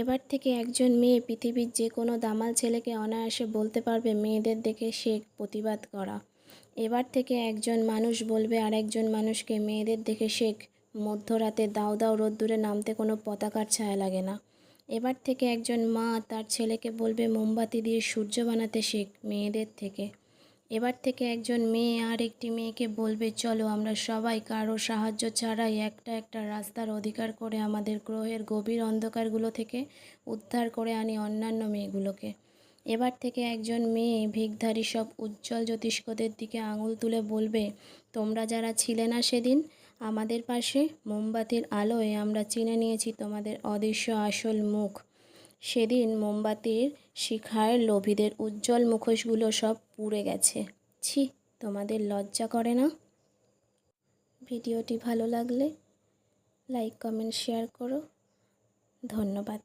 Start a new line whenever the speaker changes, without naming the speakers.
এবার থেকে একজন মেয়ে পৃথিবীর যে কোনো দামাল ছেলেকে অনায়াসে বলতে পারবে মেয়েদের দেখে শেখ প্রতিবাদ করা। এবার থেকে একজন মানুষ বলবে আরেকজন মানুষকে মেয়েদের দেখে শেখ মধ্যরাতে দাউ দাউ রোদ্দুরে নামতে কোনো পতাকার ছায়া লাগে না। এবার থেকে একজন মা তার ছেলেকে বলবে মোমবাতি দিয়ে সূর্য বানাতে শেখ মেয়েদের থেকে। এবার থেকে একজন মেয়ে আর একটি মেয়েকে বলবে চলো আমরা সবাই কারো সাহায্য ছাড়াই একটা একটা রাস্তার অধিকার করে আমাদের গ্রহের গভীর অন্ধকারগুলো থেকে উদ্ধার করে আনি অন্যান্য মেয়েগুলোকে। এবার থেকে একজন মেয়ে ভিকধারী সব উজ্জ্বল জ্যোতিষ্কদের দিকে আঙুল তুলে বলবে তোমরা যারা ছিলে না সেদিন আমাদের পাশে, মোমবাতির আলোয় আমরা চিনে নিয়েছি তোমাদের অদৃশ্য আসল মুখ। সেদিন মোমবাতির শিখায় লোভীদের উজ্জ্বল মুখোশগুলো সব পুড়ে গেছে। ছি, তোমাদের লজ্জা করে না? ভিডিওটি ভালো লাগলে লাইক কমেন্ট শেয়ার করো। ধন্যবাদ।